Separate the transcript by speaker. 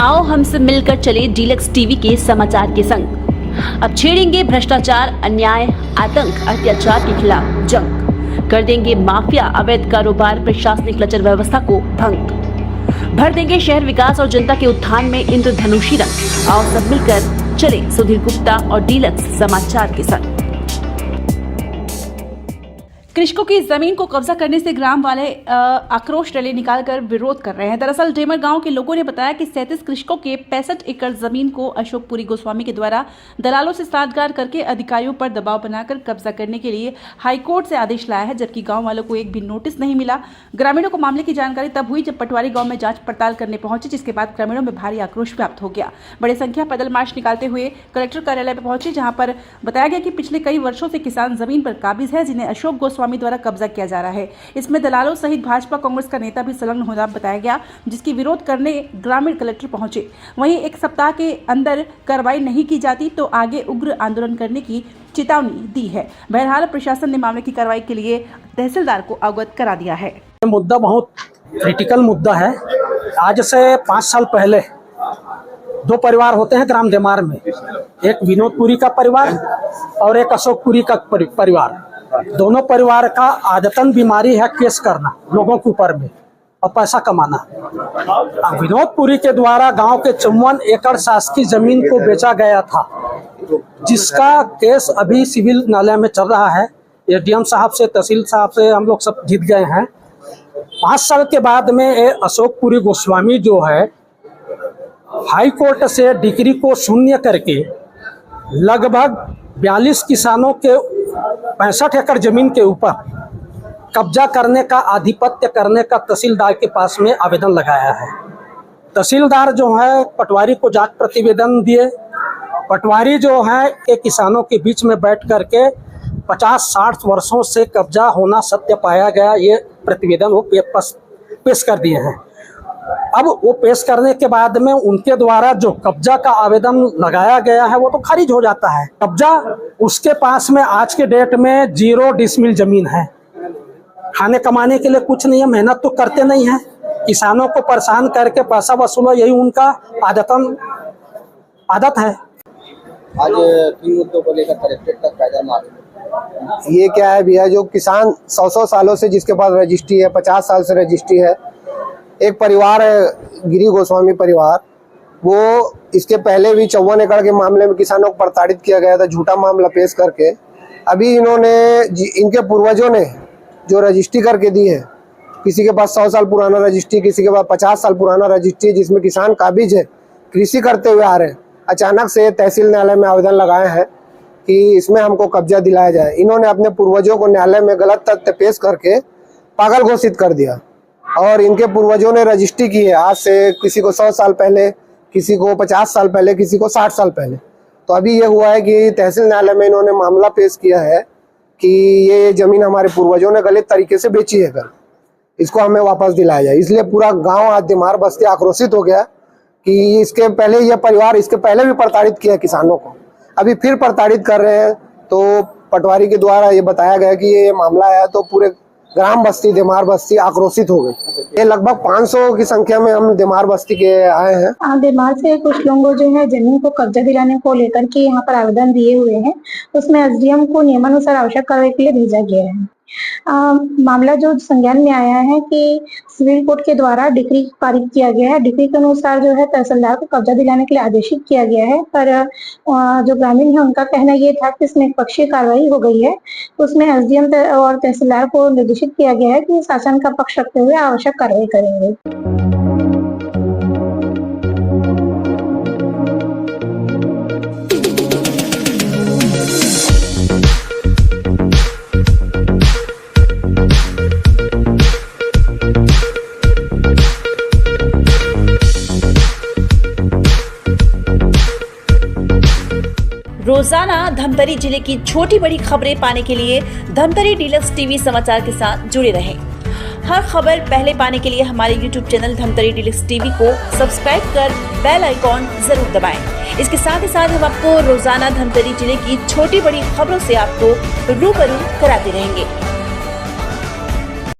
Speaker 1: आओ हमसे मिलकर चले डीलक्स टीवी के समाचार के संग। अब छेड़ेंगे भ्रष्टाचार, अन्याय, आतंक, अत्याचार के खिलाफ जंग। कर देंगे माफिया, अवैध कारोबार, प्रशासनिक लचर व्यवस्था को भंग। भर देंगे शहर विकास और जनता के उत्थान में इंद्रधनुषी रंग। आओ सब मिलकर चले सुधीर गुप्ता और डीलक्स समाचार के संग।
Speaker 2: कृषकों की जमीन को कब्जा करने से ग्राम वाले आक्रोश रैली निकालकर विरोध कर रहे हैं। दरअसल डेमर गांव के लोगों ने बताया कि 37 कृषकों के 65 एकड़ जमीन को अशोक पुरी गोस्वामी के द्वारा दलालों से साठगांठ करके अधिकारियों पर दबाव बनाकर कब्जा करने के लिए हाईकोर्ट से आदेश लाया है, जबकि गांव वालों को एक भी नोटिस नहीं मिला। ग्रामीणों को मामले की जानकारी तब हुई जब पटवारी गाँव में जाँच पड़ताल करने पहुंचे, जिसके बाद ग्रामीणों में भारी आक्रोश व्याप्त हो गया। बड़ी संख्या पैदल मार्च निकालते हुए कलेक्टर कार्यालय पर पहुंचे, जहाँ पर बताया गया कि पिछले कई वर्षों से किसान जमीन पर काबिज है, जिन्हें अशोक गोस्वामी द्वारा कब्जा किया जा रहा है। इसमें दलालों सहित भाजपा कांग्रेस का नेता भी संलग्न होना बताया गया, जिसकी विरोध करने ग्रामीण कलेक्टर पहुंचे। वहीं एक सप्ताह के अंदर कार्रवाई नहीं की जाती तो आगे उग्र आंदोलन करने की चेतावनी दी है। बहरहाल प्रशासन ने मामले की कार्रवाई के लिए तहसीलदार को अवगत करा दिया है।
Speaker 3: मुद्दा बहुत क्रिटिकल मुद्दा है। आज से 5 साल पहले 2 परिवार होते हैं ग्राम देमार में, एक विनोदपुरी का परिवार और एक अशोकपुरी का परिवार। दोनों परिवार का आदतन बीमारी है केस करना लोगों के ऊपर में और पैसा कमाना। विनोदपुरी के द्वारा गांव के 54 एकड़ शासकीय जमीन को बेचा गया था, जिसका केस अभी सिविल न्यायालय में चल रहा है। एडीएम साहब से, तहसील साहब से हम लोग सब जीत गए हैं। 5 साल के बाद में अशोकपुरी गोस्वामी जो है हाई कोर्ट से डिग्री को शून्य करके लगभग 42 किसानों के 65 एकड़ जमीन के ऊपर कब्जा करने का, आधिपत्य करने का तहसीलदार के पास में आवेदन लगाया है। तहसीलदार जो है पटवारी को जांच प्रतिवेदन दिए। पटवारी जो है के किसानों के बीच में बैठ करके 50-60 वर्षों से कब्जा होना सत्य पाया गया, ये प्रतिवेदन वो पेश कर दिए हैं। अब वो पेश करने के बाद में उनके द्वारा जो कब्जा का आवेदन लगाया गया है वो तो खारिज हो जाता है। कब्जा उसके पास में आज के डेट में 0 डिसमिल जमीन है। खाने कमाने के लिए कुछ नहीं है, मेहनत तो करते नहीं है, किसानों को परेशान करके पैसा वसूलो, यही उनका आदत है।
Speaker 4: आज किन मुद्दों को लेकर कलेक्ट्रेट तक पैदल मार्च? ये क्या है भैया, जो किसान 100 सालों से जिसके पास रजिस्ट्री है, 50 साल से रजिस्ट्री है, एक परिवार है गिरी गोस्वामी परिवार, वो इसके पहले भी 54 एकड़ के मामले में किसानों को प्रताड़ित किया गया था, झूठा मामला पेश करके। अभी इनके पूर्वजों ने जो रजिस्ट्री करके दी है, किसी के पास 100 साल पुराना रजिस्ट्री, किसी के पास 50 साल पुराना रजिस्ट्री, जिसमें किसान काबिज है, कृषि करते हुए आ रहे हैं। अचानक से तहसील न्यायालय में आवेदन लगाए हैं कि इसमें हमको कब्जा दिलाया जाए। इन्होंने अपने पूर्वजों को न्यायालय में गलत तथ्य पेश करके पागल घोषित कर दिया और इनके पूर्वजों ने रजिस्ट्री की है आज से किसी को 100 साल पहले, किसी को 50 साल पहले, किसी को 60 साल पहले। तो अभी ये हुआ है कि तहसील न्यायालय में इन्होंने मामला पेश किया है कि ये जमीन हमारे पूर्वजों ने गलत तरीके से बेची है, कर इसको हमें वापस दिलाया जाए। इसलिए पूरा गांव आज देमार बस्ती आक्रोशित हो गया कि इसके पहले यह परिवार इसके पहले भी प्रताड़ित किया किसानों को, अभी फिर प्रताड़ित कर रहे हैं। तो पटवारी के द्वारा ये बताया गया कि ये मामला है, तो पूरे ग्राम बस्ती देमार बस्ती आक्रोशित हो गई। ये लगभग 500 की संख्या में हम देमार बस्ती के आए हैं।
Speaker 5: देमार से कुछ लोग जो है जमीन को कब्जा दिलाने को लेकर के यहाँ पर आवेदन दिए हुए हैं, उसमें एसडीएम को नियमानुसार आवश्यक कार्रवाई के लिए भेजा गया है। मामला जो संज्ञान में आया है कि सिविल कोर्ट के द्वारा डिक्री पारित किया गया है। डिक्री के अनुसार जो है तहसीलदार को कब्जा दिलाने के लिए आदेशित किया गया है, पर जो ग्रामीण है उनका कहना ये था कि इसमें एक पक्षीय कार्रवाई हो गई है। उसमें एसडीएम और तहसीलदार को निर्देशित किया गया है कि शासन का पक्ष रखते हुए आवश्यक कार्रवाई करेंगे।
Speaker 1: रोजाना धमतरी जिले की छोटी बड़ी खबरें पाने के लिए धमतरी डीलक्स टीवी समाचार के साथ जुड़े रहें। हर खबर पहले पाने के लिए हमारे YouTube channel Dhamtari deluxe TV को सब्सक्राइब कर बेल आइकॉन जरूर दबाएं। इसके साथ ही साथ हम आपको रोजाना धमतरी जिले की छोटी बड़ी खबरों से आपको रूबरू कराते रहेंगे।